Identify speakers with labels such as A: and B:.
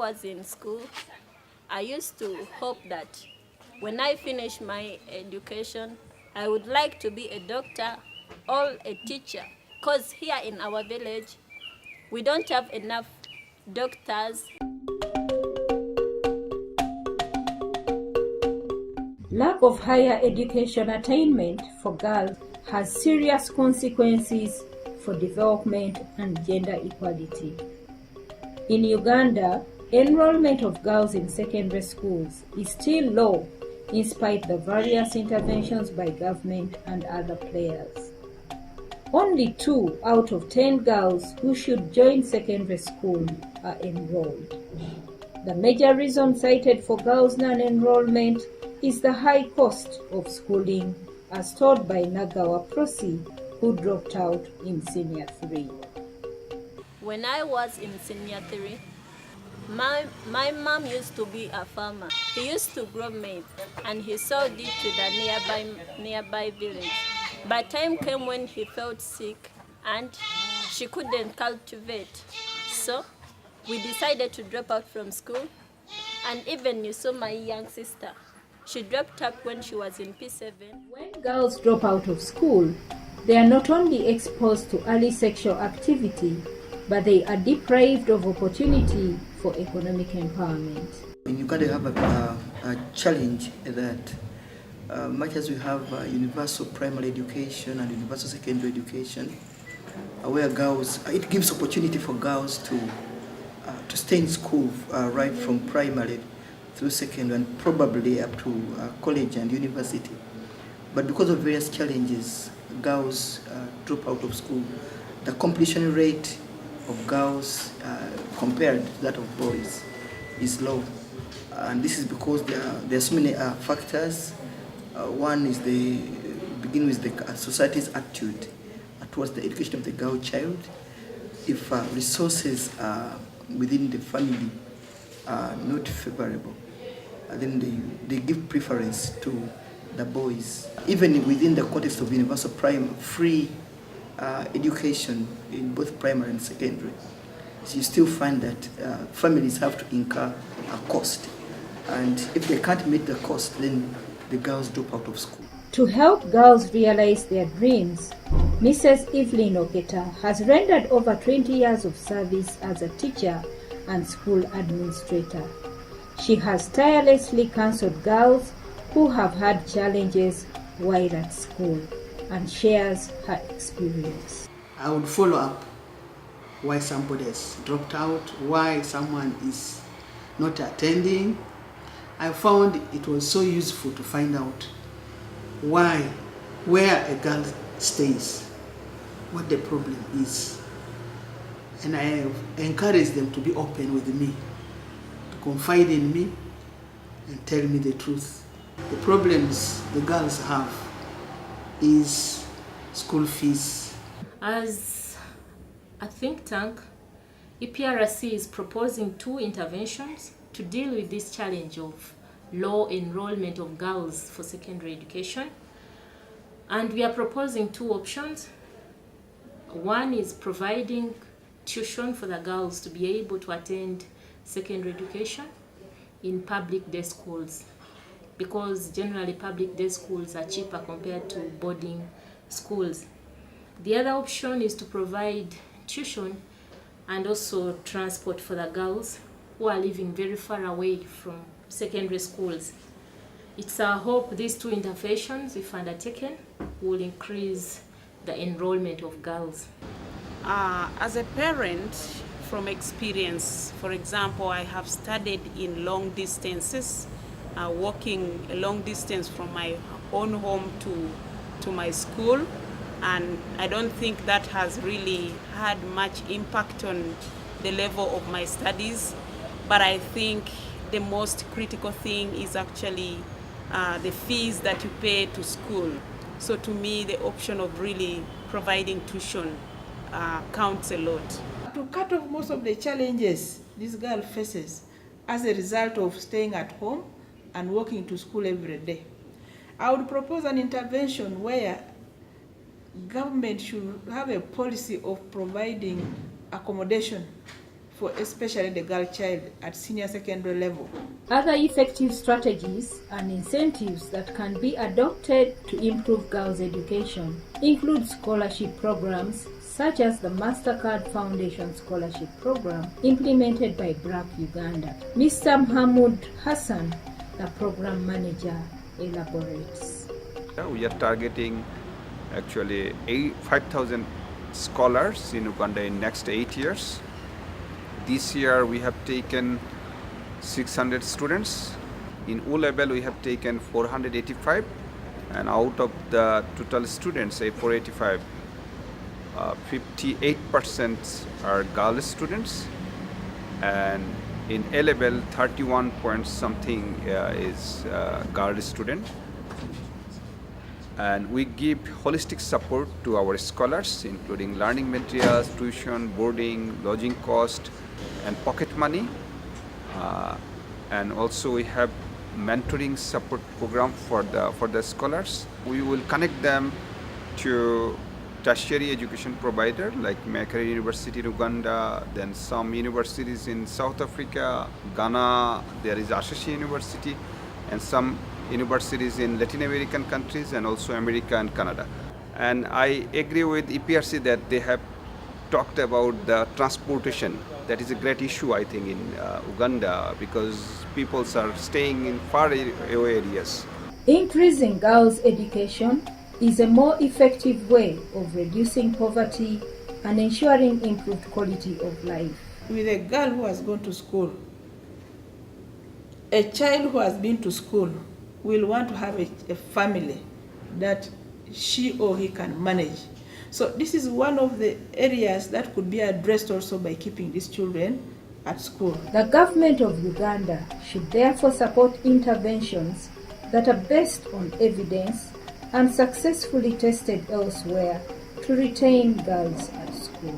A: was in school, I used to hope that when I finish my education, I would like to be a doctor or a teacher. Because here in our village, we don't have enough doctors.
B: Lack of higher education attainment for girls has serious consequences for development and gender equality. In Uganda, enrollment of girls in secondary schools is still low in spite of the various interventions by government and other players. Only 2 out of 10 girls who should join secondary school are enrolled. The major reason cited for girls' non-enrollment is the high cost of schooling, as told by Nagawa Prosi, who dropped out in Senior 3.
A: When I was in Senior 3, my mom used to be a farmer. He used to grow maize and he sold it to the nearby village. But time came when he felt sick and she couldn't cultivate. So we decided to drop out from school. And even you saw my young sister. She dropped out when she was in P7.
B: When girls drop out of school, they are not only exposed to early sexual activity, but they are deprived of opportunity for economic empowerment.
C: In Uganda, we have a challenge that much as we have universal primary education and universal secondary education, where girls, it gives opportunity for girls to stay in school right from primary through secondary and probably up to college and university. But because of various challenges, girls drop out of school. The completion rate of girls compared to that of boys is low. And this is because there are so many factors. One is begin with the society's attitude towards the education of the girl child. If resources within the family are not favorable, then they give preference to the boys. Even within the context of universal free education in both primary and secondary, so you still find that families have to incur a cost. And if they can't meet the cost, then the girls drop out of school.
B: To help girls realize their dreams, Mrs. Evelyn Oketa has rendered over 20 years of service as a teacher and school administrator. She has tirelessly counseled girls who have had challenges while at school and shares her experience.
D: I would follow up why somebody has dropped out, why someone is not attending. I found it was so useful to find out where a girl stays, what the problem is. And I encourage them to be open with me, to confide in me and tell me the truth. The problems the girls have is school fees.
E: As a think tank, EPRC is proposing 2 interventions to deal with this challenge of low enrollment of girls for secondary education. And we are proposing 2 options. One is providing tuition for the girls to be able to attend secondary education in public day schools, because generally public day schools are cheaper compared to boarding schools. The other option is to provide tuition and also transport for the girls who are living very far away from secondary schools. It's our hope these 2 interventions, if undertaken, will increase the enrollment of girls.
F: As a parent, from experience, for example, I have studied in long distances, walking a long distance from my own home to my school, and I don't think that has really had much impact on the level of my studies. But I think the most critical thing is actually the fees that you pay to school. So to me, the option of really providing tuition counts a lot.
G: To cut off most of the challenges this girl faces as a result of staying at home and walking to school every day, I would propose an intervention where government should have a policy of providing accommodation for especially the girl child at senior secondary level.
B: Other effective strategies and incentives that can be adopted to improve girls' education include scholarship programs such as the MasterCard Foundation Scholarship Program implemented by BRAC Uganda. Mr. Mahmoud Hassan, the program manager, elaborates.
H: We are targeting actually 5,000 scholars in Uganda in next 8 years. This year we have taken 600 students. In O level we have taken 485, and out of the total students, say 485, 58% are girl students, and in A level 31 point something is girl student. And we give holistic support to our scholars, including learning materials, tuition, boarding, lodging cost, and pocket money. And also we have mentoring support program for the scholars. We will connect them to tertiary education provider like Makerere University in Uganda, then some universities in South Africa, Ghana, there is Ashoshi University, and some universities in Latin American countries and also America and Canada. And I agree with EPRC that they have talked about the transportation. That is a great issue, I think, in Uganda, because people are staying in far away areas.
B: Increasing girls' education is a more effective way of reducing poverty and ensuring improved quality of life.
G: With a girl who has gone to school, a child who has been to school will want to have a family that she or he can manage. So this is one of the areas that could be addressed also by keeping these children at school.
B: The government of Uganda should therefore support interventions that are based on evidence and successfully tested elsewhere to retain girls at school.